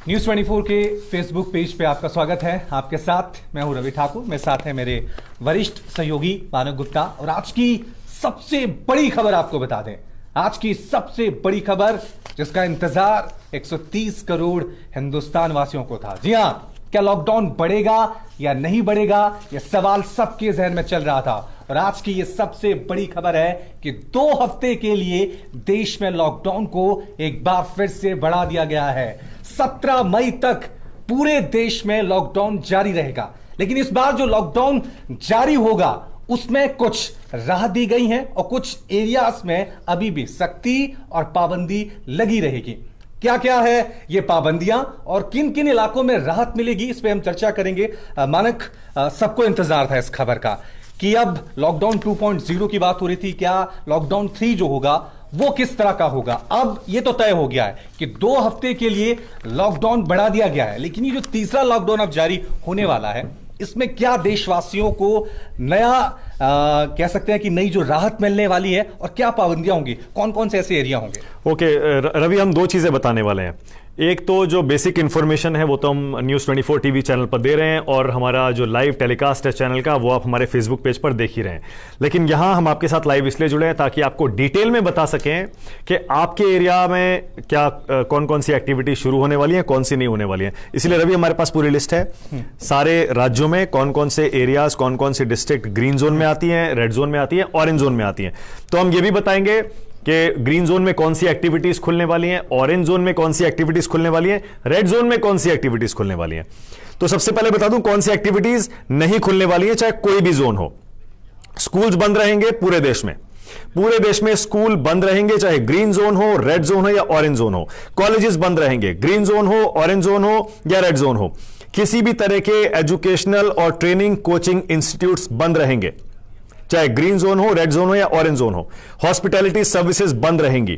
News 24 के Facebook page पे आपका स्वागत है। आपके साथ मैं हूं रवि ठाकुर, मेरे साथ है मेरे वरिष्ठ सहयोगी मानव गुप्ता। और आज की सबसे बड़ी खबर आपको बता दें, आज की सबसे बड़ी खबर जिसका इंतजार 130 करोड़ हिंदुस्तान वासियों को था। जी हां, क्या लॉकडाउन बढ़ेगा या नहीं बढ़ेगा, यह सवाल सबके जहन में चल रहा था। और आज की यह सबसे बड़ी खबर है कि 2 हफ्ते के लिए देश में लॉकडाउन को एक बार फिर से बढ़ा दिया गया है। 17 मई तक पूरे देश में लॉकडाउन जारी रहेगा। लेकिन इस बार जो लॉकडाउन जारी होगा उसमें कुछ राहत दी गई है और कुछ एरियाज में अभी भी सख्ती और पाबंदी लगी रहेगी। क्या क्या है ये पाबंदियां और किन किन इलाकों में राहत मिलेगी, इस पे हम चर्चा करेंगे। मानक, सबको इंतजार था इस खबर का कि अब लॉकडाउन 2.0 की बात हो रही थी, क्या लॉकडाउन 3 जो होगा वो किस तरह का होगा। अब ये तो तय हो गया है कि 2 हफ्ते के लिए लॉकडाउन बढ़ा दिया गया है। लेकिन ये जो तीसरा लॉकडाउन अब जारी होने वाला है, इसमें क्या देशवासियों को नया कह सकते हैं कि नई जो राहत मिलने वाली है और क्या पाबंदियां होंगी, कौन कौन से ऐसे एरिया होंगे। ओके रवि, हम 2 चीजें बताने वाले हैं। एक तो जो बेसिक इंफॉर्मेशन है वो तो हम न्यूज़ 24 टीवी चैनल पर दे रहे हैं और हमारा जो लाइव टेलीकास्ट है चैनल का वो आप हमारे फेसबुक पेज पर देख ही रहे हैं। लेकिन यहां हम आपके साथ लाइव इसलिए जुड़े हैं ताकि आपको डिटेल में बता सकें कि आपके एरिया में क्या कौन कौन सी एक्टिविटी शुरू होने वाली है, कौन सी नहीं होने वाली है। इसलिए रवि, हमारे पास पूरी लिस्ट है सारे राज्यों में कौन कौन से एरियाज, कौन कौन सी डिस्ट्रिक्ट ग्रीन जोन में आती हैं, रेड जोन में आती हैं, ऑरेंज जोन में आती हैं। तो हम ये भी बताएंगे कि ग्रीन जोन में कौन सी एक्टिविटीज खुलने वाली हैं, ऑरेंज जोन में कौन सी एक्टिविटीज खुलने वाली हैं, रेड जोन में कौन सी एक्टिविटीज खुलने वाली हैं। तो सबसे पहले बता दूं कौन सी एक्टिविटीज नहीं खुलने वाली है, चाहे कोई भी जोन हो। स्कूल्स बंद रहेंगे पूरे देश में, पूरे देश में स्कूल बंद रहेंगे, चाहे ग्रीन जोन हो, रेड जोन हो या ऑरेंज जोन हो। कॉलेजेस बंद रहेंगे, ग्रीन जोन हो, ऑरेंज जोन हो या रेड जोन हो। किसी भी तरह के एजुकेशनल और ट्रेनिंग कोचिंग इंस्टीट्यूट्स बंद रहेंगे, चाहे ग्रीन जोन हो, रेड जोन हो या ऑरेंज जोन हो। हॉस्पिटैलिटी सर्विसेज बंद रहेंगी,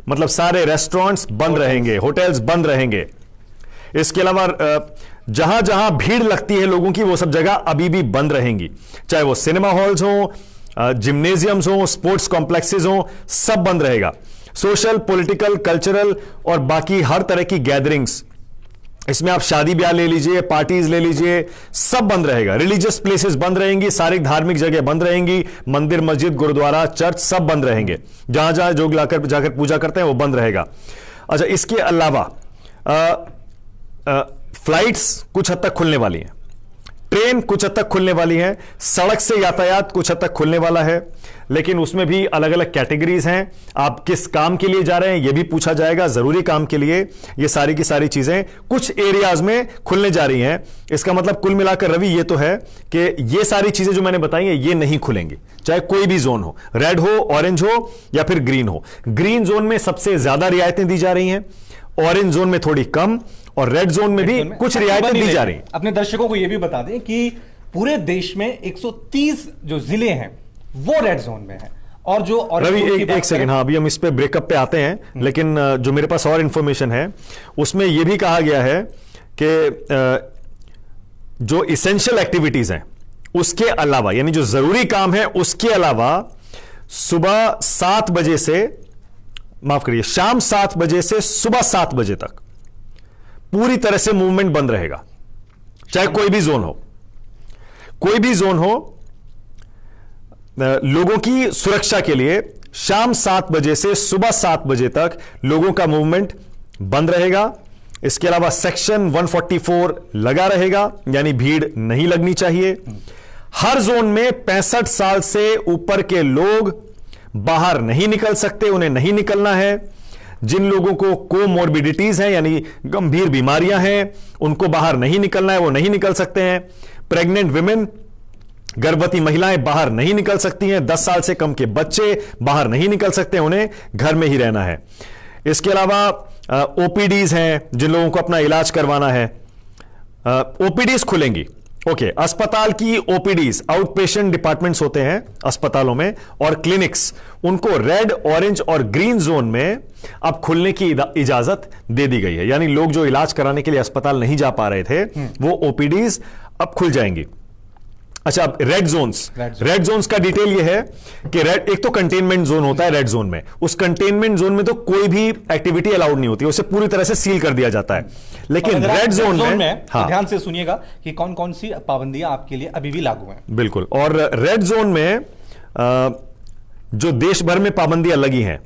मतलब सारे रेस्टोरेंट्स बंद रहेंगे, होटल्स बंद रहेंगे। इसके अलावा जहां जहां भीड़ लगती है लोगों की वो सब जगह अभी भी बंद रहेंगी, चाहे वो सिनेमा हॉल्स हो, जिम्नेजियम्स हो, स्पोर्ट्स कॉम्प्लेक्सेस हो, सब बंद रहेगा। सोशल, पॉलिटिकल, कल्चरल और बाकी हर तरह की गैदरिंग्स, इसमें आप शादी ब्याह ले लीजिए, पार्टीज ले लीजिए, सब बंद रहेगा। रिलीजियस प्लेसेस बंद रहेंगी, सारी धार्मिक जगह बंद रहेंगी, मंदिर, मस्जिद, गुरुद्वारा, चर्च सब बंद रहेंगे। जहां जहां जो जाकर पूजा करते हैं वो बंद रहेगा। अच्छा, इसके अलावा फ्लाइट्स कुछ हद तक खुलने वाली हैं, ट्रेन कुछ हद तक खुलने वाली है, सड़क से यातायात कुछ हद तक खुलने वाला है। लेकिन उसमें भी अलग अलग कैटेगरीज हैं। आप किस काम के लिए जा रहे हैं यह भी पूछा जाएगा, जरूरी काम के लिए। ये सारी की सारी चीजें कुछ एरियाज में खुलने जा रही हैं। इसका मतलब कुल मिलाकर रवि ये तो है कि ये सारी चीजें जो मैंने बताई हैं ये नहीं खुलेंगी, चाहे कोई भी जोन हो, रेड हो, ऑरेंज हो या फिर ग्रीन हो। ग्रीन जोन में सबसे ज्यादा रियायतें दी जा रही हैं, ऑरेंज जोन में थोड़ी कम और रेड जोन में भी कुछ रियायतें दी जा रही हैं। अपने दर्शकों को यह भी बता दें कि पूरे देश में 130 जो जिले हैं वो रेड जोन में है। और जो रवि एक सेकंड, हाँ अभी हम इस पे ब्रेकअप पे आते हैं। लेकिन जो मेरे पास और इंफॉर्मेशन है उसमें यह भी कहा गया है कि जो इसेंशियल एक्टिविटीज हैं उसके अलावा, यानी जो जरूरी काम है उसके अलावा सुबह 7 बजे से, माफ करिए, शाम 7 बजे से सुबह 7 बजे तक पूरी तरह से मूवमेंट बंद रहेगा, चाहे कोई भी जोन हो। कोई भी जोन हो, लोगों की सुरक्षा के लिए शाम 7 बजे से सुबह 7 बजे तक लोगों का मूवमेंट बंद रहेगा। इसके अलावा सेक्शन 144 लगा रहेगा, यानी भीड़ नहीं लगनी चाहिए। हर जोन में 65 साल से ऊपर के लोग बाहर नहीं निकल सकते, उन्हें नहीं निकलना है। जिन लोगों को कोमोर्बिडिटीज हैं, यानी गंभीर बीमारियां हैं, उनको बाहर नहीं निकलना है, वो नहीं निकल सकते हैं। प्रेग्नेंट विमेन, गर्भवती महिलाएं बाहर नहीं निकल सकती हैं। 10 साल से कम के बच्चे बाहर नहीं निकल सकते, उन्हें घर में ही रहना है। इसके अलावा ओपीडीज हैं, जिन लोगों को अपना इलाज करवाना है, ओपीडीज खुलेंगी। ओके, अस्पताल की ओपीडीज, आउट पेशेंट डिपार्टमेंट्स होते हैं अस्पतालों में, और क्लिनिक्स, उनको रेड, ऑरेंज और ग्रीन जोन में अब खुलने की इजाजत दे दी गई है। यानी लोग जो इलाज कराने के लिए अस्पताल नहीं जा पा रहे थे वो ओपीडीज अब खुल जाएंगी। अच्छा, अब रेड जोन्स का डिटेल ये है कि रेड, एक तो कंटेनमेंट जोन होता है रेड जोन में, उस कंटेनमेंट जोन में तो कोई भी एक्टिविटी अलाउड नहीं होती, उसे पूरी तरह से सील कर दिया जाता है। लेकिन रेड जोन में हाँ, ध्यान से सुनिएगा कि कौन कौन सी पाबंदियां आपके लिए अभी भी लागू हैं। बिल्कुल, और रेड जोन में जो देश भर में पाबंदियां लगी हैं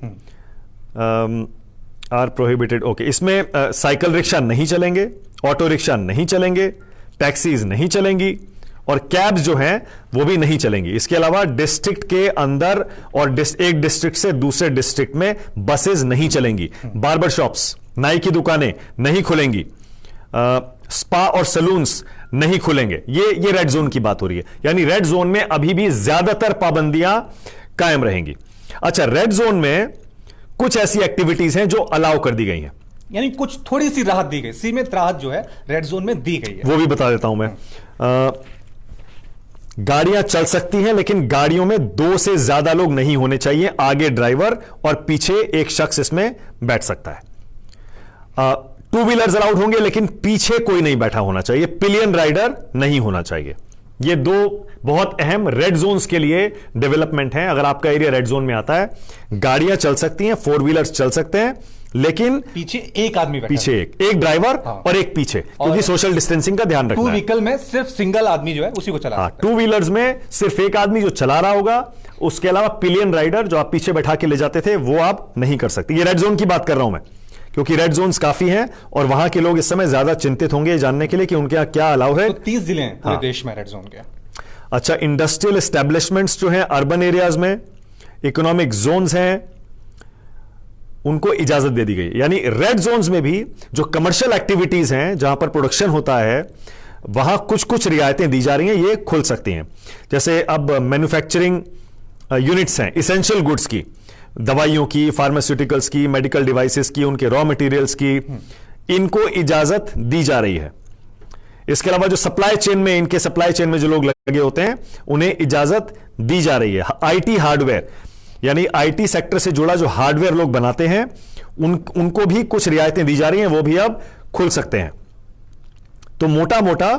आर प्रोहिबिटेड, ओके, इसमें साइकिल रिक्शा नहीं चलेंगे, ऑटो रिक्शा नहीं चलेंगे, टैक्सीज नहीं चलेंगी और कैब्स जो हैं वो भी नहीं चलेंगी। इसके अलावा डिस्ट्रिक्ट के अंदर और एक डिस्ट्रिक्ट से दूसरे डिस्ट्रिक्ट में बसेस नहीं चलेंगी, बार्बर शॉप्स, नाई की दुकानें नहीं खुलेंगी, स्पा और सलून्स नहीं खुलेंगे। ये रेड जोन की बात हो रही है, यानी रेड जोन में अभी भी ज्यादातर पाबंदियां कायम रहेंगी। अच्छा, रेड जोन में कुछ ऐसी एक्टिविटीज हैं जो अलाउ कर दी गई हैं, यानी कुछ थोड़ी सी राहत दी गई, सीमित राहत जो है रेड जोन में दी गई है, वो भी बता देता हूं मैं। गाड़ियां चल सकती हैं, लेकिन गाड़ियों में 2 से ज्यादा लोग नहीं होने चाहिए, आगे ड्राइवर और पीछे एक शख्स इसमें बैठ सकता है। 2 व्हीलर्स अलाउड होंगे, लेकिन पीछे कोई नहीं बैठा होना चाहिए, पिलियन राइडर नहीं होना चाहिए। ये 2 बहुत अहम रेड जोन्स के लिए डेवलपमेंट है। अगर आपका एरिया रेड जोन में आता है, गाड़ियां चल सकती हैं, 4 व्हीलर्स चल सकते हैं, लेकिन पीछे एक आदमी बैठा, पीछे एक ड्राइवर और एक पीछे, क्योंकि सोशल डिस्टेंसिंग का ध्यान रखना है। 2 व्हीकल में सिर्फ सिंगल आदमी जो है उसी को चला सकता है। 2 व्हीलर्स में सिर्फ एक आदमी जो चला रहा होगा, उसके अलावा पिलियन राइडर जो आप पीछे बैठा के ले जाते थे वो आप नहीं कर सकते। ये रेड जोन की बात कर रहा हूं मैं, क्योंकि रेड जोन्स काफी हैं और वहां के लोग इस समय ज्यादा चिंतित होंगे जानने के लिए कि उनके यहां क्या अलाउ है। तो 30 जिले हैं पूरे देश में रेड जोन के। अच्छा, इंडस्ट्रियल एस्टेब्लिशमेंट्स जो हैं अर्बन एरियाज में, इकोनॉमिक जोन्स हैं, उनको इजाजत दे दी गई। यानी रेड जोन्स में भी जो कमर्शियल एक्टिविटीज हैं, जहां पर प्रोडक्शन होता है, वहां कुछ कुछ रियायतें दी जा रही हैं, ये खुल सकती हैं। जैसे अब मैन्युफैक्चरिंग यूनिट्स हैं इसेंशियल गुड्स की, दवाइयों की, फार्मास्यूटिकल्स की, मेडिकल डिवाइसेस की, उनके रॉ मटेरियल्स की, इनको इजाजत दी जा रही है। इसके अलावा जो सप्लाई चेन में, इनके सप्लाई चेन में जो लोग लगे होते हैं, उन्हें इजाजत दी जा रही है। आईटी हार्डवेयर, यानी आईटी सेक्टर से जुड़ा जो हार्डवेयर लोग बनाते हैं, उनको भी कुछ रियायतें दी जा रही हैं, वो भी अब खुल सकते हैं। तो मोटा मोटा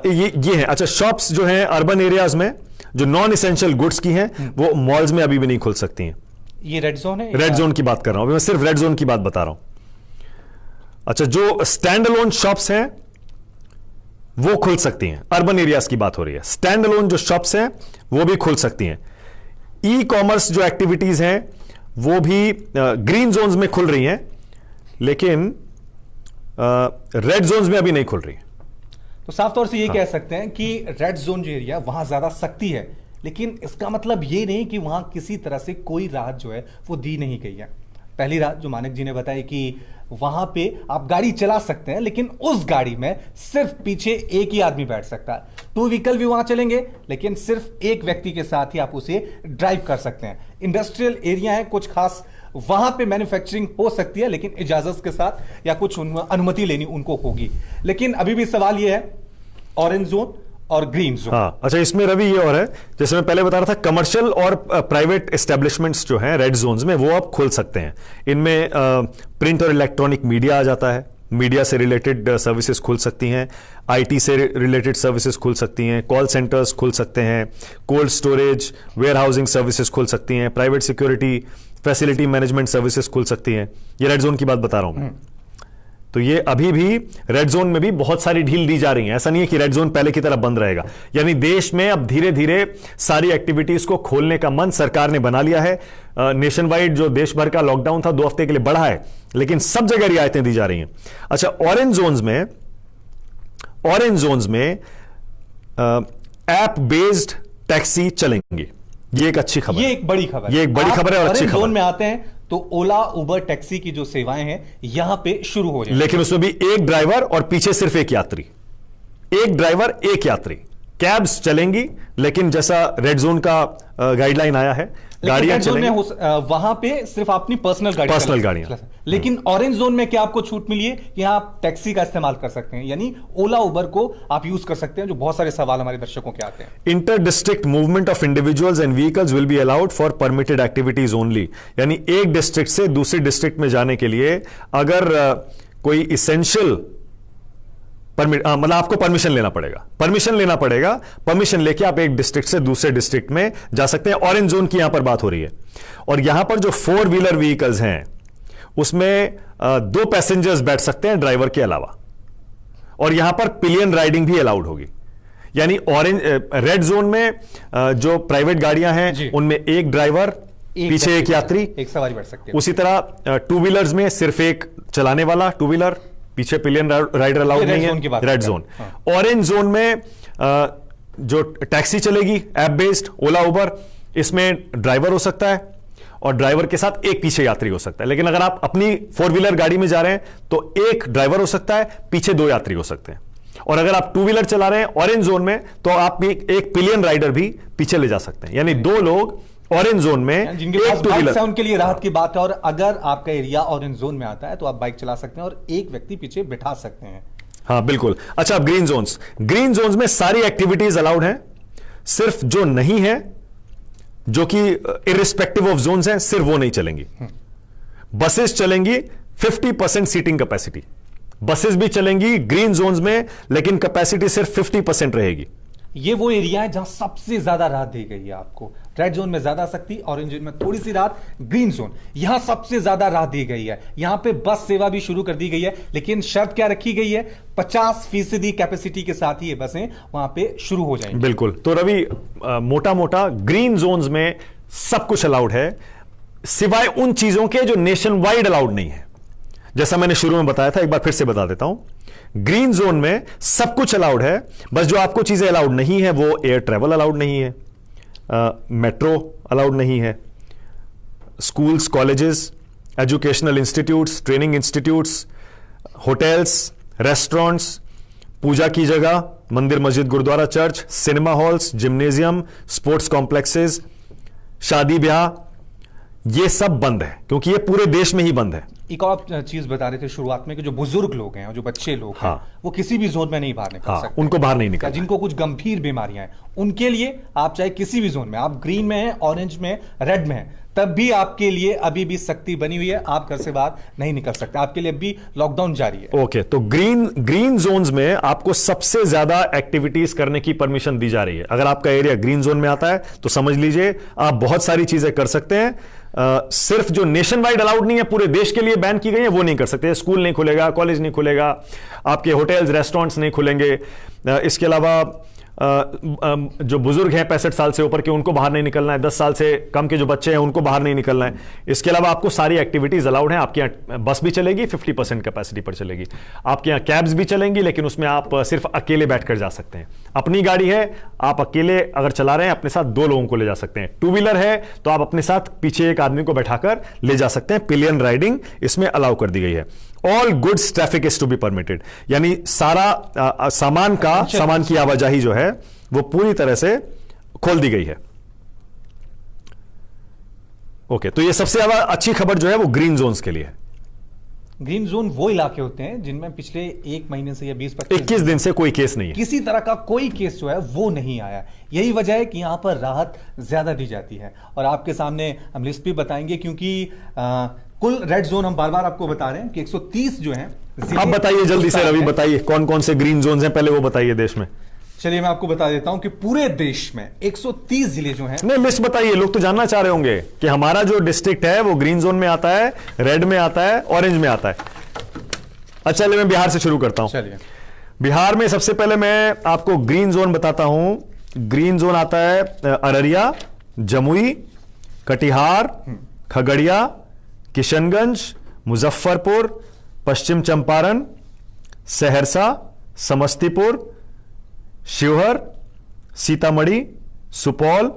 ये है। अच्छा, शॉप्स जो हैं अर्बन एरियाज में जो नॉन एसेंशियल गुड्स की हैं, वो मॉल्स में अभी भी नहीं खुल सकती हैं। ये रेड जोन है, रेड जोन की बात कर रहा हूं अभी मैं, सिर्फ रेड जोन की बात बता रहा हूं। अच्छा, जो स्टैंड अलोन शॉप्स हैं वो खुल सकती हैं, अर्बन एरियाज की बात हो रही है। स्टैंड अलोन जो शॉप्स हैं वो भी खुल सकती हैं। ई कॉमर्स जो एक्टिविटीज हैं वो भी ग्रीन जोन्स में खुल रही हैं, लेकिन रेड जोन्स में अभी नहीं खुल रही। तो साफ तौर से ये कह सकते हैं कि रेड जोन जो एरिया वहां ज्यादा सख्ती है, लेकिन इसका मतलब ये नहीं कि वहां किसी तरह से कोई राहत जो है वो दी नहीं गई है। पहली रात जो मानक जी ने बताई कि वहां पे आप गाड़ी चला सकते हैं, लेकिन उस गाड़ी में सिर्फ पीछे एक ही आदमी बैठ सकता है। 2 व्हीकल भी वहां चलेंगे, लेकिन सिर्फ एक व्यक्ति के साथ ही आप उसे ड्राइव कर सकते हैं। इंडस्ट्रियल एरिया है कुछ खास, वहां पे मैन्युफैक्चरिंग हो सकती है, लेकिन इजाजत के साथ या कुछ अनुमति लेनी उनको होगी। लेकिन अभी भी सवाल यह है, ऑरेंज जोन और ग्रीन जोन। हाँ, अच्छा, इसमें रवि ये और है, जैसे मैं पहले बता रहा था, कमर्शियल और प्राइवेट एस्टेब्लिशमेंट्स जो हैं रेड जोन्स में, वो अब खुल सकते हैं। इनमें प्रिंट और इलेक्ट्रॉनिक मीडिया आ जाता है, मीडिया से रिलेटेड सर्विसेज खुल सकती हैं, आईटी से रिलेटेड सर्विसेज खुल सकती हैं, कॉल सेंटर्स खुल सकते हैं, cold storage, warehousing services खुल सकती हैं, private security, facility management services खुल सकती हैं। ये रेड जोन की बात बता रहा हूं मैं। तो ये अभी भी रेड जोन में भी बहुत सारी ढील दी जा रही है। ऐसा नहीं है कि रेड जोन पहले की तरह बंद रहेगा, यानी देश में अब धीरे धीरे सारी एक्टिविटीज को खोलने का मन सरकार ने बना लिया है। नेशन वाइड जो देश भर का लॉकडाउन था 2 हफ्ते के लिए बढ़ा है, लेकिन सब जगह रियायतें दी जा रही हैं। अच्छा, ऑरेंज जोन्स में ऐप बेस्ड टैक्सी चलेंगी। ये एक अच्छी खबर, ये एक बड़ी खबर, ये एक बड़ी खबर है और अच्छी खबर। जोन में आते हैं तो ओला, उबर, टैक्सी की जो सेवाएं हैं यहां पे शुरू हो जाएंगी, लेकिन उसमें भी एक ड्राइवर और पीछे सिर्फ एक यात्री, एक ड्राइवर एक यात्री। कैब्स चलेंगी, लेकिन जैसा रेड जोन का गाइडलाइन आया है, गाड़ियां चलेंगी, वहां पे सिर्फ अपनी पर्सनल गाड़ियां। लेकिन ऑरेंज जोन में क्या आपको छूट मिली है कि आप टैक्सी का इस्तेमाल कर सकते हैं, यानी ओला, उबर को आप यूज कर सकते हैं। जो बहुत सारे सवाल हमारे दर्शकों के आते हैं। Inter district movement of individuals and vehicles will be allowed for permitted activities only. यानी एक डिस्ट्रिक्ट से दूसरे डिस्ट्रिक्ट में जाने के लिए अगर कोई इसेंशियल मतलब आपको परमिशन लेना पड़ेगा, परमिशन लेके आप एक डिस्ट्रिक्ट से दूसरे डिस्ट्रिक्ट में जा सकते हैं। ऑरेंज जोन की यहां पर बात हो रही है। और यहां पर जो 4 व्हीलर व्हीकल्स हैं उसमें 2 पैसेंजर्स बैठ सकते हैं ड्राइवर के अलावा, और यहां पर पिलियन राइडिंग भी अलाउड होगी। यानी रेड जोन में जो प्राइवेट गाड़ियां हैं उनमें एक ड्राइवर, पीछे एक यात्री, एक सवारी बैठ सकती है। उसी तरह 2 व्हीलर्स में सिर्फ एक चलाने वाला 2 व्हीलर, पीछे पिलियन राइडर अलाउड नहीं है, रेड जोन। ऑरेंज जोन में जो टैक्सी चलेगी ऐप बेस्ड, ओला उबर, इसमें ड्राइवर हो सकता है और ड्राइवर के साथ एक पीछे यात्री हो सकता है। लेकिन अगर आप अपनी 4 व्हीलर गाड़ी में जा रहे हैं तो एक ड्राइवर हो सकता है, पीछे 2 यात्री हो सकते हैं। और अगर आप 2 व्हीलर चला रहे हैं ऑरेंज जोन में तो आप एक पिलियन राइडर भी पीछे ले जा सकते हैं। यानी 2 लोग ऑरेंज जोन में, जिनके पास बाइक है उनके लिए राहत की बात है। और अगर आपका एरिया ऑरेंज जोन में आता है तो आप बाइक चला सकते हैं और एक व्यक्ति पीछे बिठा सकते हैं। हाँ बिल्कुल। अच्छा, अब ग्रीन जोन्स में सारी एक्टिविटीज अलाउड हैं, सिर्फ जो नहीं है, जो कि इररिस्पेक्टिव ऑफ जोन्स हैं, सिर्फ वो नहीं चलेंगी। बसेस चलेंगी 50% सीटिंग कैपेसिटी, बसेस भी चलेंगी ग्रीन जोन्स में, लेकिन कैपेसिटी सिर्फ 50% रहेगी। ये वो एरिया है जहां सबसे ज्यादा राहत दी गई है आपको। रेड जोन में ज्यादा सख्ती, ऑरेंज जोन में थोड़ी सी राहत, ग्रीन जोन यहां सबसे ज्यादा राहत दी गई है। यहां पे बस सेवा भी शुरू कर दी गई है, लेकिन शर्त क्या रखी गई है, 50% कैपेसिटी के साथ ही ये बसें वहां पे शुरू हो जाएंगी। बिल्कुल। तो रवि, मोटा मोटा ग्रीन जोन्स में सब कुछ अलाउड है, सिवाय उन चीजों के जो नेशन वाइड अलाउड नहीं है। जैसा मैंने शुरू में बताया था, एक बार फिर से बता देता हूं। ग्रीन जोन में सब कुछ अलाउड है, बस जो आपको चीजें अलाउड नहीं है वो एयर ट्रैवल अलाउड नहीं है, मेट्रो अलाउड नहीं है, schools, colleges, educational institutes, training institutes, hotels, restaurants, पूजा की जगह, मंदिर, मस्जिद, गुरुद्वारा, church, cinema halls, gymnasium, sports complexes, शादी ब्याह, ये सब बंद है, क्योंकि ये पूरे देश में ही बंद है। एक और चीज बता रहे थे शुरुआत में कि जो बुजुर्ग लोग हैं और जो बच्चे लोग हैं, वो किसी भी जोन में नहीं बाहर निकल सकते। उनको बाहर नहीं निकल, जिनको कुछ गंभीर बीमारियां हैं उनके लिए आप चाहे किसी भी जोन में, आप ग्रीन में हैं, ऑरेंज में, रेड में हैं, तब भी आपके लिए अभी भी सख्ती बनी हुई है। आप घर से बाहर नहीं निकल सकते, आपके लिए अभी लॉकडाउन जारी है। ओके, तो ग्रीन जोन्स में आपको सबसे ज्यादा एक्टिविटीज करने की परमिशन दी जा रही है। अगर आपका एरिया ग्रीन जोन में आता है तो समझ लीजिए आप बहुत सारी चीजें कर सकते हैं। सिर्फ जो नेशन वाइड अलाउड नहीं है, पूरे देश के लिए बैन की गई है, वो नहीं कर सकते। स्कूल नहीं खुलेगा, कॉलेज नहीं खुलेगा, आपके होटल्स, रेस्टोरेंट्स नहीं खुलेंगे। इसके अलावा जो बुजुर्ग हैं 65 साल से ऊपर के, उनको बाहर नहीं निकलना है। 10 साल से कम के जो बच्चे हैं उनको बाहर नहीं निकलना है। इसके अलावा आपको सारी एक्टिविटीज अलाउड हैं। आपके यहाँ बस भी चलेगी, 50% कैपेसिटी पर चलेगी। आपके यहाँ कैब्स भी चलेंगी, लेकिन उसमें आप सिर्फ अकेले बैठकर जा सकते हैं। अपनी गाड़ी है, आप अकेले अगर चला रहे हैं, अपने साथ 2 लोगों को ले जा सकते हैं। 2 व्हीलर है तो आप अपने साथ पीछे एक आदमी को बैठाकर ले जा सकते हैं। पिलियन राइडिंग इसमें अलाउ कर दी गई है। All goods traffic is to be permitted, यानी सारा सामान की आवाजाही जो है वो पूरी तरह से खोल दी गई है। ओके, तो ये सबसे ज्यादा अच्छी खबर जो है वो ग्रीन जोन्स के लिए है। ग्रीन जोन वो इलाके होते हैं जिनमें पिछले 1 महीने से या 21 दिन से कोई केस नहीं है, किसी तरह का कोई केस जो है वो नहीं आया। यही वजह है कि यहां पर राहत ज्यादा दी जाती है। और आपके सामने हम लिस्ट भी बताएंगे, क्योंकि कुल रेड जोन हम बार बार आपको बता रहे हैं कि 130 जो है। अब बताइए जल्दी से रवि, बताइए कौन कौन से ग्रीन जोन हैं, पहले वो बताइए देश में। चलिए मैं आपको बता देता हूं कि पूरे देश में 130 जिले जो हैं। नहीं, लिस्ट बताइए, लोग तो जानना चाह रहे होंगे कि हमारा जो डिस्ट्रिक्ट है वो ग्रीन जोन में आता है, रेड में आता है, ऑरेंज में आता है। अच्छा, चलिए मैं बिहार से शुरू करता हूं। चलिए, बिहार में सबसे पहले मैं आपको ग्रीन जोन बताता हूं। ग्रीन जोन आता है अररिया, जमुई, कटिहार, खगड़िया, किशनगंज, मुजफ्फरपुर, पश्चिम चंपारण, सहरसा, समस्तीपुर, शिवहर, सीतामढ़ी, सुपौल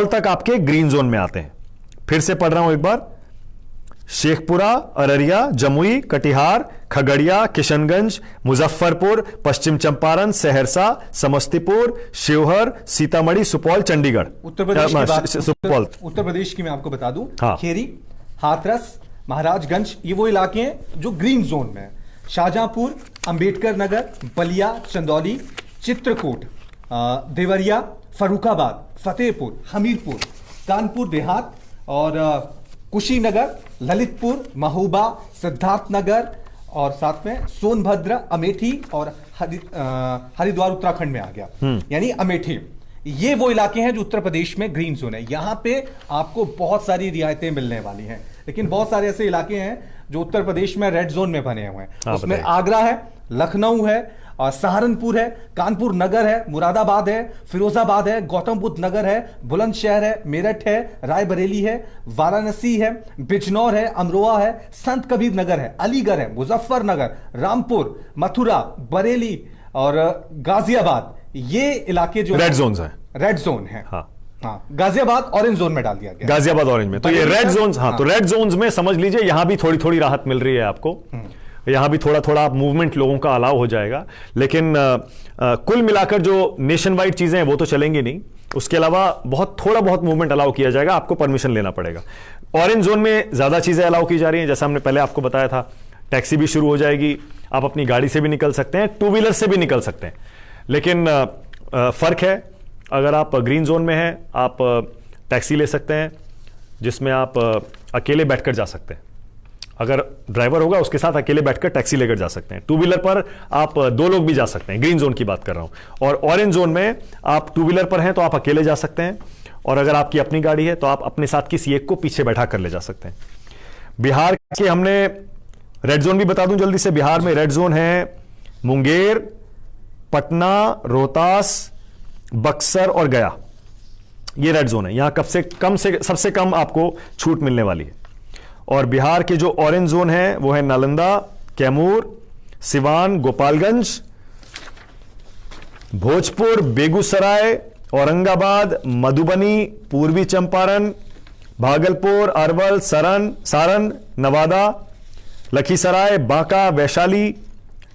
तक आपके ग्रीन जोन में आते हैं। फिर से पढ़ रहा हूं एक बार। शेखपुरा, अररिया, जमुई, कटिहार, खगड़िया, किशनगंज, मुजफ्फरपुर, पश्चिम चंपारण, सहरसा, समस्तीपुर, शिवहर, सीतामढ़ी, सुपौल, चंडीगढ़। उत्तर प्रदेश की मैं आपको बता दूं, खेरी, हाथरस, महाराजगंज, ये वो इलाके हैं जो ग्रीन जोन में है। शाहजहांपुर, अंबेडकर नगर, बलिया, चंदौली, चित्रकूट, देवरिया, फर्रुखाबाद, फतेहपुर, हमीरपुर, कानपुर देहात और कुशीनगर, ललितपुर, महोबा, सिद्धार्थनगर और साथ में सोनभद्र, अमेठी और हरिद्वार उत्तराखंड में आ गया, यानी अमेठी। ये वो इलाके हैं जो उत्तर प्रदेश में ग्रीन जोन है। यहां पे आपको बहुत सारी रियायतें मिलने वाली हैं, लेकिन बहुत सारे ऐसे इलाके हैं जो उत्तर प्रदेश में रेड जोन में बने हुए हैं। उसमें आगरा है, लखनऊ है, और सहारनपुर है, कानपुर नगर है, मुरादाबाद है, फिरोजाबाद है, गौतम बुद्ध नगर है, बुलंदशहर है, मेरठ है, रायबरेली है, वाराणसी है, बिजनौर है, अमरोहा है, संत कबीर नगर है, अलीगढ़ है, मुजफ्फरनगर, रामपुर, मथुरा, बरेली और गाजियाबाद। ये इलाके जो रेड जोन है, रेड जोन है। हाँ हाँ, गाजियाबाद ऑरेंज जोन में डाल दिया गया, गाजियाबाद ऑरेंज में। तो ये रेड जोन, हाँ, तो रेड जोन्स में समझ लीजिए यहां भी थोड़ी थोड़ी राहत मिल रही है आपको, यहां भी थोड़ा थोड़ा मूवमेंट लोगों का अलाउ हो जाएगा। लेकिन कुल मिलाकर जो नेशन वाइड चीजें हैं वो तो चलेंगी नहीं, उसके अलावा थोड़ा बहुत मूवमेंट अलाउ किया जाएगा, आपको परमिशन लेना पड़ेगा। ऑरेंज जोन में ज्यादा चीजें अलाउ की जा रही हैं, जैसा हमने पहले आपको बताया था, टैक्सी भी शुरू हो जाएगी, आप अपनी गाड़ी से भी निकल सकते हैं, टू व्हीलर से भी निकल सकते हैं। लेकिन फर्क है, अगर आप ग्रीन जोन में हैं आप टैक्सी ले सकते हैं जिसमें आप अकेले बैठकर जा सकते हैं, अगर ड्राइवर होगा उसके साथ अकेले बैठकर टैक्सी लेकर जा सकते हैं। टू व्हीलर पर आप 2 लोग भी जा सकते हैं, ग्रीन जोन की बात कर रहा हूं। और ऑरेंज जोन में आप टू व्हीलर पर हैं तो आप अकेले जा सकते हैं, और अगर आपकी अपनी गाड़ी है तो आप अपने साथ किसी एक को पीछे बैठा कर ले जा सकते हैं। बिहार के हमने रेड जोन भी बता दूं जल्दी से। बिहार में रेड जोन है मुंगेर, पटना, रोहतास, बक्सर और गया, ये रेड जोन है। यहां सबसे कम आपको छूट मिलने वाली है। और बिहार के जो ऑरेंज जोन है वो है नालंदा, कैमूर, सिवान, गोपालगंज, भोजपुर, बेगूसराय, औरंगाबाद, मधुबनी, पूर्वी चंपारण, भागलपुर, अरवल, सारण, नवादा, लखीसराय, बांका, वैशाली,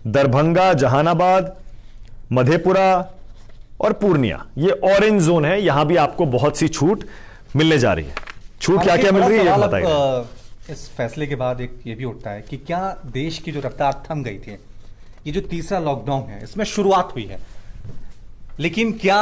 दरभंगा, जहानाबाद, मधेपुरा और पूर्णिया, ये ऑरेंज जोन है। यहां भी आपको बहुत सी छूट मिलने जा रही है। छूट क्या क्या मिल रही है ये बताइए। इस फैसले के बाद एक ये भी उठता है कि क्या देश की जो रफ्तार थम गई थी, ये जो तीसरा लॉकडाउन है इसमें शुरुआत हुई है, लेकिन क्या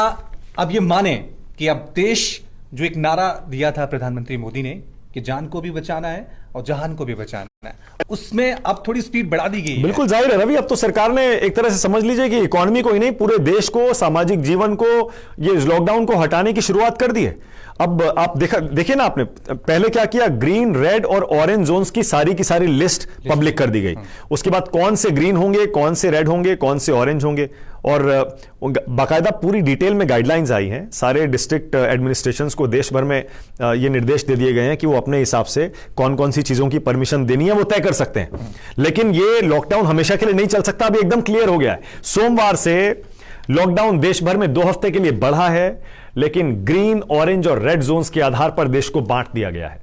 अब ये माने कि अब देश जो एक नारा दिया था प्रधानमंत्री मोदी ने कि जान को भी बचाना है और जहान को भी बचाना है, उसमें अब थोड़ी स्पीड बढ़ा दी गई है। बिल्कुल जाहिर है रवि, अब तो सरकार ने एक तरह से समझ लीजिए कि इकोनॉमी को ही नहीं पूरे देश को, सामाजिक जीवन को, ये लॉकडाउन को हटाने की शुरुआत कर दी है। अब आप देखिए ना, आपने पहले क्या किया, ग्रीन, रेड और ऑरेंज जोन्स की सारी लिस्ट पब्लिक कर दी गई। उसके बाद कौन से ग्रीन होंगे, कौन से रेड होंगे, कौन से ऑरेंज होंगे, और बाकायदा पूरी डिटेल में गाइडलाइंस आई हैं। सारे डिस्ट्रिक्ट एडमिनिस्ट्रेशंस को देश भर में ये निर्देश दे दिए गए हैं कि वो अपने हिसाब से कौन कौन सी चीजों की परमिशन देनी है वो तय कर सकते हैं। लेकिन ये लॉकडाउन हमेशा के लिए नहीं चल सकता, अभी एकदम क्लियर हो गया है। सोमवार से लॉकडाउन देश भर में 2 हफ्ते के लिए बढ़ा है, लेकिन ग्रीन, ऑरेंज और रेड जोन्स के आधार पर देश को बांट दिया गया है।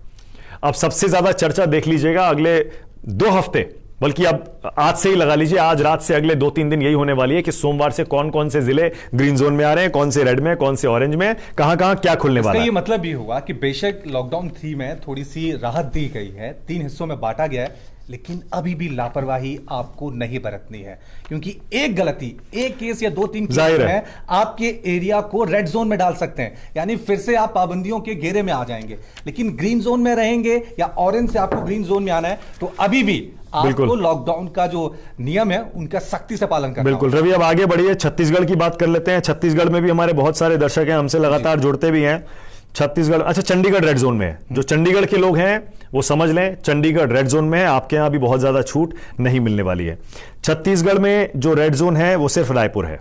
अब सबसे ज्यादा चर्चा देख लीजिएगा अगले 2 हफ्ते, बल्कि अब आज से ही लगा लीजिए, आज रात से अगले 2-3 दिन यही होने वाली है कि सोमवार से कौन कौन से जिले ग्रीन जोन में आ रहे हैं, कौन से रेड में, कौन से ऑरेंज में, कहां कहां क्या खुलने वाला है। ये मतलब भी हुआ कि बेशक लॉकडाउन 3 में थोड़ी सी राहत दी गई है, 3 हिस्सों में बांटा गया है, लेकिन अभी भी लापरवाही आपको नहीं बरतनी है, क्योंकि एक गलती, एक केस या 2-3 केस में आपके एरिया को रेड जोन में डाल सकते हैं, यानी फिर से आप पाबंदियों के घेरे में आ जाएंगे। लेकिन ग्रीन जोन में रहेंगे या ऑरेंज से आपको ग्रीन जोन में आना है, तो अभी भी आपको लॉकडाउन का जो नियम है उनका सख्ती से पालन करना। बिल्कुल रवि, अब आगे बढ़िए, छत्तीसगढ़ की बात कर लेते हैं। छत्तीसगढ़ में भी हमारे बहुत सारे दर्शक हैं, हमसे लगातार जुड़ते भी हैं। छत्तीसगढ़, अच्छा चंडीगढ़ रेड जोन में है। जो चंडीगढ़ के लोग हैं वो समझ लें, चंडीगढ़ रेड जोन में है, आपके यहां भी बहुत ज्यादा छूट नहीं मिलने वाली है। छत्तीसगढ़ में जो रेड जोन है वो सिर्फ रायपुर है,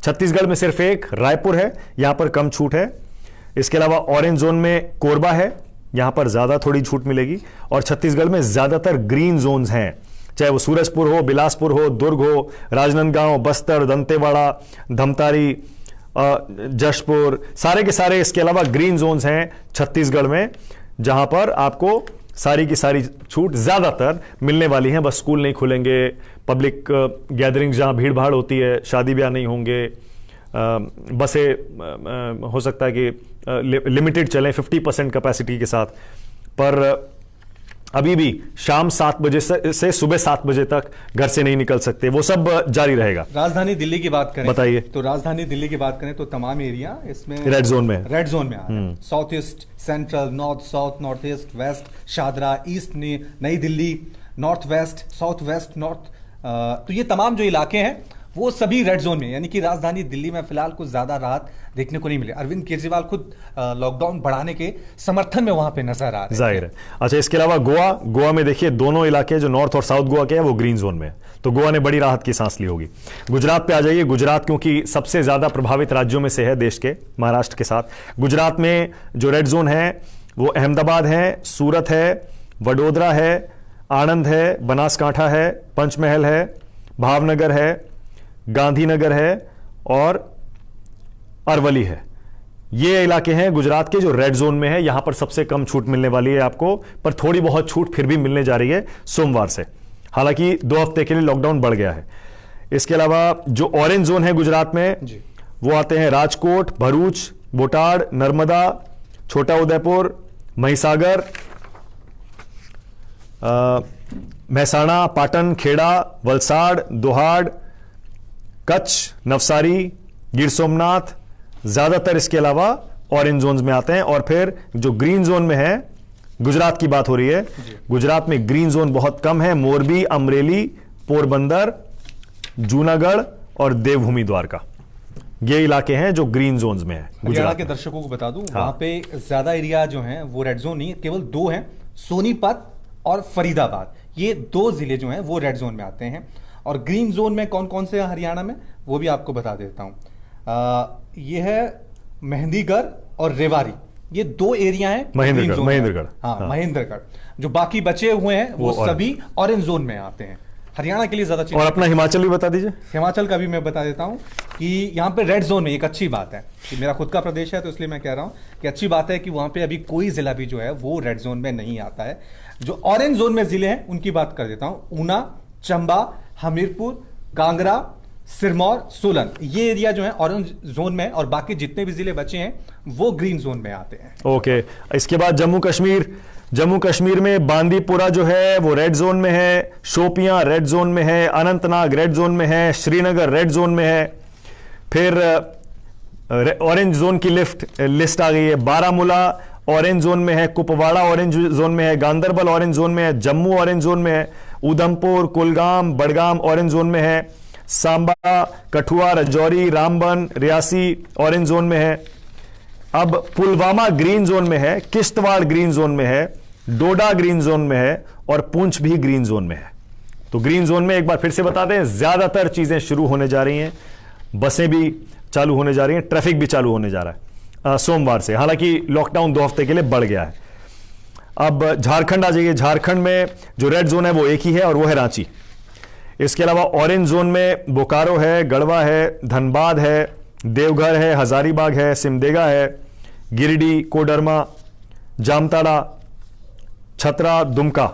छत्तीसगढ़ में सिर्फ एक रायपुर है, यहां पर कम छूट है। इसके अलावा ऑरेंज जोन में कोरबा है, यहां पर ज्यादा थोड़ी छूट मिलेगी। और छत्तीसगढ़ में ज्यादातर ग्रीन जोन्स हैं, चाहे वो सूरजपुर हो, बिलासपुर हो, दुर्ग हो, राजनांदगांव, बस्तर, दंतेवाड़ा, धमतारी, जशपुर, सारे के सारे इसके अलावा ग्रीन जोन्स हैं छत्तीसगढ़ में, जहां पर आपको सारी की सारी छूट ज्यादातर मिलने वाली हैं। बस स्कूल नहीं खुलेंगे, पब्लिक गैदरिंग्स जहां भीड़ भाड़ होती है, शादी ब्याह नहीं होंगे, बसें हो सकता है कि लिमिटेड चलें 50% कैपेसिटी के साथ, पर अभी भी शाम 7 बजे से सुबह 7 बजे तक घर से नहीं निकल सकते, वो सब जारी रहेगा। राजधानी दिल्ली की बात करें, बताइए। तो राजधानी दिल्ली की बात करें तो तमाम एरिया इसमें रेड जोन में, आ रहे हैं। South east, central, north south, north east, west, Shahdara, east New Delhi, north west, south west, north, तो ये तमाम जो इलाके हैं वो सभी रेड जोन में, यानी कि राजधानी दिल्ली में फिलहाल कुछ ज्यादा राहत देखने को नहीं मिली। अरविंद केजरीवाल खुद लॉकडाउन बढ़ाने के समर्थन में वहां पे नजर आ रहे हैं। जाहिर है। अच्छा, इसके अलावा गोवा में देखिए दोनों इलाके जो नॉर्थ और साउथ गोवा के हैं वो ग्रीन जोन में है, तो गोवा ने बड़ी राहत की सांस ली होगी। गुजरात पे आ जाइए। गुजरात क्योंकि सबसे ज्यादा प्रभावित राज्यों में से है देश के, महाराष्ट्र के साथ। गुजरात में जो रेड जोन है वो अहमदाबाद है, सूरत है, वडोदरा है, आणंद है, बनासकांठा है, पंचमहल है, भावनगर है, गांधीनगर है और अरवली है। ये इलाके हैं गुजरात के जो रेड जोन में है। यहां पर सबसे कम छूट मिलने वाली है आपको, पर थोड़ी बहुत छूट फिर भी मिलने जा रही है सोमवार से। हालांकि 2 हफ्ते के लिए लॉकडाउन बढ़ गया है। इसके अलावा जो ऑरेंज जोन है गुजरात में जी। वो आते हैं राजकोट, भरूच, बोटाड, नर्मदा, छोटा उदयपुर, महिसागर, महसाणा, पाटन, खेड़ा, वलसाड, दोहाड, कच्छ, नवसारी, गिर सोमनाथ, ज्यादातर इसके अलावा ऑरेंज जोन में आते हैं। और फिर जो ग्रीन जोन में है, गुजरात की बात हो रही है, गुजरात में ग्रीन जोन बहुत कम है। मोरबी, अमरेली, पोरबंदर, जूनागढ़ और देवभूमि द्वारका, ये इलाके हैं जो ग्रीन जोन्स में है। हरियाणा के दर्शकों को बता दूं, वहां पे ज्यादा एरिया जो हैं वो रेड जोन नहीं है, केवल 2 हैं, सोनीपत और फरीदाबाद। ये 2 जिले जो हैं वो रेड जोन में आते हैं। और ग्रीन जोन में कौन कौन से हैं हरियाणा में, वो भी आपको बता देता हूं। ये है मेहंदीगढ़ और रेवाड़ी, ये 2 एरिया हैं महेंद्रगढ़। हाँ, महेंद्रगढ़। जो बाकी बचे हुए हैं वो सभी ऑरेंज जोन में आते हैं। हरियाणा के लिए ज्यादा चीज। और अपना हिमाचल भी बता दीजिए। हिमाचल का भी मैं बता देता हूं कि यहां पे रेड जोन में, एक अच्छी बात है कि मेरा खुद का प्रदेश है तो इसलिए मैं कह रहा हूं कि अच्छी बात है कि वहां पे अभी कोई जिला भी जो है वो रेड जोन में नहीं आता है। जो ऑरेंज जोन में जिले हैं उनकी बात कर देता हूं। ऊना, चंबा, हमीरपुर, कांगड़ा, सिरमौर, सोलन, ये एरिया जो है ऑरेंज जोन में, और बाकी जितने भी जिले बचे हैं वो ग्रीन जोन में आते हैं। ओके। इसके बाद जम्मू कश्मीर में बांदीपुरा जो है वो रेड जोन में है, शोपियां रेड जोन में है, अनंतनाग रेड जोन में है, श्रीनगर रेड जोन में है। फिर ऑरेंज जोन की लिस्ट आ गई है। बारामूला ऑरेंज जोन में है, कुपवाड़ा ऑरेंज जोन में है, गांदरबल ऑरेंज जोन में है, जम्मू ऑरेंज जोन में है, उधमपुर, कुलगाम, बडगाम ऑरेंज जोन में है, सांबा, कठुआ, राजौरी, रामबन, रियासी ऑरेंज जोन में है। अब पुलवामा ग्रीन जोन में है, किश्तवाड़ ग्रीन जोन में है, डोडा ग्रीन जोन में है और पुंछ भी ग्रीन जोन में है। तो ग्रीन जोन में एक बार फिर से बता दें, ज्यादातर चीजें शुरू होने जा रही हैं, बसें भी चालू होने जा रही हैं, ट्रैफिक भी चालू होने जा रहा है सोमवार से। हालांकि लॉकडाउन 2 हफ्ते के लिए बढ़ गया है। अब झारखंड आ जाइए। झारखंड में जो रेड जोन है वो एक ही है और वो है रांची। इसके अलावा ऑरेंज जोन में बोकारो है, गढ़वा है, धनबाद है, देवघर है, हजारीबाग है, सिमडेगा है, गिरिडीह, कोडरमा, जामताड़ा, छतरा, दुमका,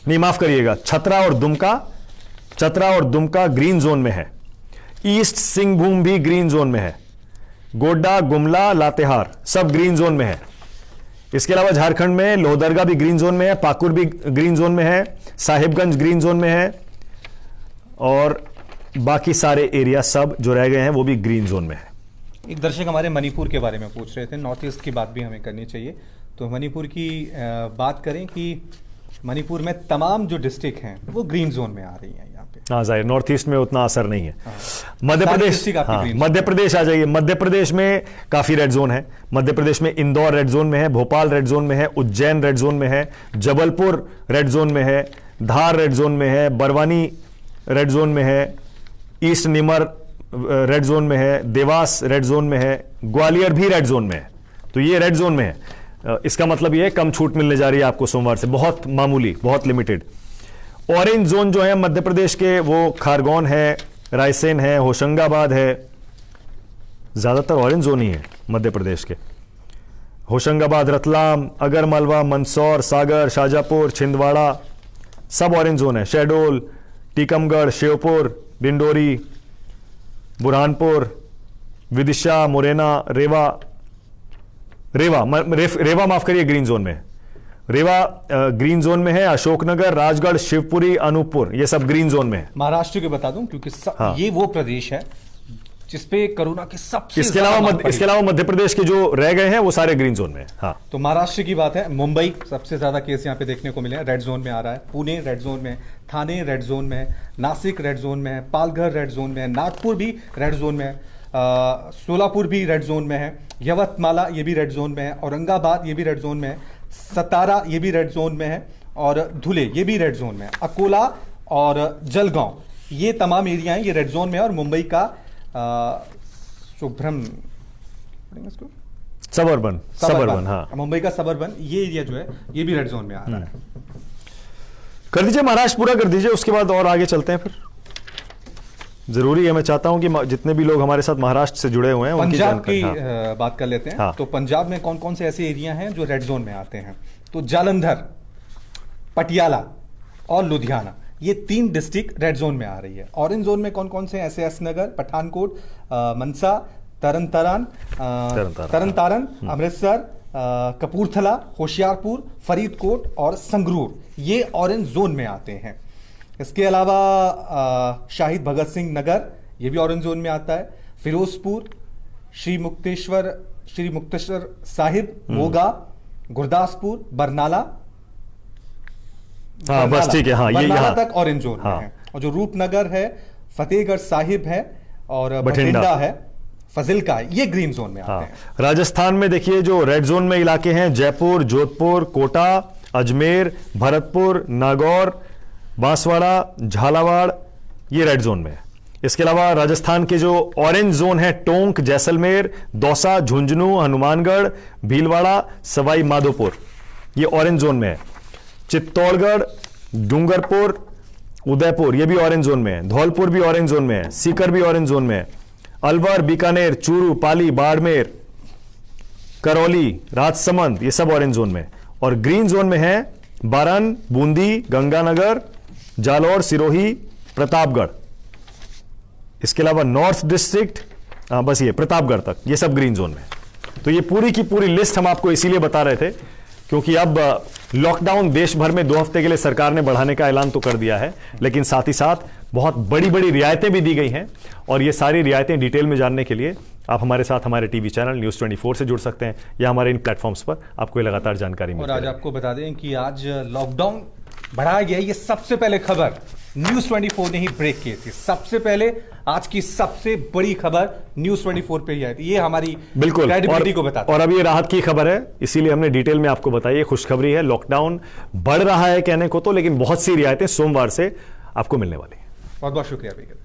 नहीं माफ करिएगा, छतरा और दुमका ग्रीन जोन में है। ईस्ट सिंहभूम भी ग्रीन जोन में है। गोड्डा, गुमला, लातेहार सब ग्रीन जोन में है। इसके अलावा झारखंड में लोहरदगा भी ग्रीन जोन में है, पाकुड़ भी ग्रीन जोन में है, साहिबगंज ग्रीन जोन में है और बाकी सारे एरिया सब जो रह गए हैं वो भी ग्रीन जोन में है। एक दर्शक हमारे मणिपुर के बारे में पूछ रहे थे, नॉर्थ ईस्ट की बात भी हमें करनी चाहिए, तो मणिपुर की बात करें कि मणिपुर में तमाम जो डिस्ट्रिक्ट हैं वो ग्रीन जोन में आ रही हैं यहाँ पे। हाँ जाहिर, नॉर्थ ईस्ट में उतना असर नहीं है। मध्य प्रदेश आ जाइए। मध्य प्रदेश में काफी रेड जोन है। मध्य प्रदेश में इंदौर रेड जोन में है, भोपाल रेड जोन में है, उज्जैन रेड जोन में है, जबलपुर रेड जोन में है, धार रेड जोन में है, बरवानी रेड जोन में है, ईस्ट निमर रेड जोन में है, देवास रेड जोन में है, ग्वालियर भी रेड जोन में है। तो ये रेड जोन में है। इसका मतलब ये कम छूट मिलने जा रही है आपको सोमवार से, बहुत मामूली, बहुत लिमिटेड। ऑरेंज जोन जो है मध्य प्रदेश के वो खारगोन है, रायसेन है, होशंगाबाद है, ज्यादातर ऑरेंज जोन ही है मध्य प्रदेश के। होशंगाबाद, रतलाम, अगरमालवा, मंदसौर, सागर, शाजापुर, छिंदवाड़ा सब ऑरेंज जोन है। शहडोल, टीकमगढ़, श्योपुर, डिंडोरी, बुरहानपुर, विदिशा, मुरैना, रेवा माफ करिए ग्रीन जोन में। रेवा ग्रीन जोन में है। अशोकनगर, राजगढ़, शिवपुरी, अनूपपुर ये सब ग्रीन जोन में है। महाराष्ट्र के बता दूं क्योंकि ये वो प्रदेश है जिसपे कोरोना के सबसे इसके ज्यादा अलावा मार पड़ी। इसके अलावा मध्य प्रदेश के जो रह गए हैं वो सारे ग्रीन जोन में हैं। हाँ, तो महाराष्ट्र की बात है, मुंबई सबसे ज्यादा केस यहाँ पे देखने को मिले हैं, रेड जोन में आ रहा है। पुणे रेड जोन में है, थाने रेड जोन में है, नासिक रेड जोन में है, पालघर रेड जोन में है, नागपुर भी रेड जोन में है, सोलापुर भी रेड जोन में है, यवतमाला ये भी रेड जोन में है, औरंगाबाद ये भी रेड जोन में है, सतारा ये भी रेड जोन में है, और धुले ये भी रेड जोन में है, अकोला और जलगांव ये तमाम एरिया हैं, ये रेड जोन में है। और मुंबई का शुभ्रम सबर्बन, हाँ, मुंबई का सबर्बन ये एरिया जो है ये भी रेड जोन में आ रहा है। कर दीजिए महाराष्ट्र पूरा कर दीजिए, उसके बाद और आगे चलते हैं। फिर जरूरी है, मैं चाहता हूं कि जितने भी लोग हमारे साथ महाराष्ट्र से जुड़े हुए हैं उनकी पंजाब जानकारी। की बात कर लेते हैं। हाँ। तो पंजाब में कौन कौन से ऐसे एरिया हैं जो रेड जोन में आते हैं? तो जालंधर, पटियाला और लुधियाना ये 3 डिस्ट्रिक्ट रेड जोन में आ रही है। ऑरेंज जोन में कौन कौन से? एस नगर, पठानकोट, मनसा, तरन तारन, अमृतसर, कपूरथला, होशियारपुर, फरीदकोट और संगरूर ये ऑरेंज जोन में आते हैं। इसके अलावा शहीद भगत सिंह नगर ये भी ऑरेंज जोन में आता है। फिरोजपुर, श्री मुक्तेश्वर साहिब, मोगा, गुरदासपुर, बरनाला, हाँ बस ठीक है, हाँ ये बरनाला यहाँ तक ऑरेंज जोन में है। और जो रूपनगर है, फतेहगढ़ साहिब है और बठिंडा है, फजिल्का है, ये ग्रीन जोन में आते हैं। राजस्थान में देखिए जो रेड जोन में इलाके हैं, जयपुर, जोधपुर, कोटा, अजमेर, भरतपुर, नागौर, बांसवाड़ा, झालावाड़ ये रेड जोन में है। इसके अलावा राजस्थान के जो ऑरेंज जोन है, टोंक, जैसलमेर, दौसा, झुंझुनू, हनुमानगढ़, भीलवाड़ा, सवाई माधोपुर ये ऑरेंज जोन में है। चित्तौड़गढ़, डूंगरपुर, उदयपुर ये भी ऑरेंज जोन में है। धौलपुर भी ऑरेंज जोन में है। सीकर भी ऑरेंज जोन में है। अलवर, बीकानेर, चूरू, पाली, बाड़मेर, करौली, राजसमंद ये सब ऑरेंज जोन में है। और ग्रीन जोन में है बारन, बूंदी, गंगानगर, जालौर, सिरोही, प्रतापगढ़। इसके अलावा नॉर्थ डिस्ट्रिक्ट, बस ये प्रतापगढ़ तक ये सब ग्रीन जोन में है। तो ये पूरी की पूरी लिस्ट हम आपको इसीलिए बता रहे थे क्योंकि अब लॉकडाउन देश भर में 2 हफ्ते के लिए सरकार ने बढ़ाने का ऐलान तो कर दिया है, लेकिन साथ ही साथ बहुत बड़ी बड़ी रियायतें भी दी गई हैं। और ये सारी रियायतें डिटेल में जानने के लिए आप हमारे साथ हमारे टीवी चैनल न्यूज़ 24 से जुड़ सकते हैं या हमारे इन प्लेटफॉर्म्स पर आपको ये लगातार जानकारी मिलती है। और आज आपको बता दें कि आज लॉकडाउन बढ़ाया गया, ये सबसे पहले खबर न्यूज़ 24 ने ही ब्रेक की थी। सबसे पहले आज की सबसे बड़ी खबर न्यूज़ 24 पे ही आई थी। ये हमारी बिल्कुल क्रेडिबिलिटी को बताता है। और अब ये राहत की खबर है, इसीलिए हमने डिटेल में आपको बताई। ये खुशखबरी है, लॉकडाउन बढ़ रहा है कहने को तो, लेकिन बहुत सी रियायतें सोमवार से आपको मिलने वाली है। बहुत बहुत शुक्रिया।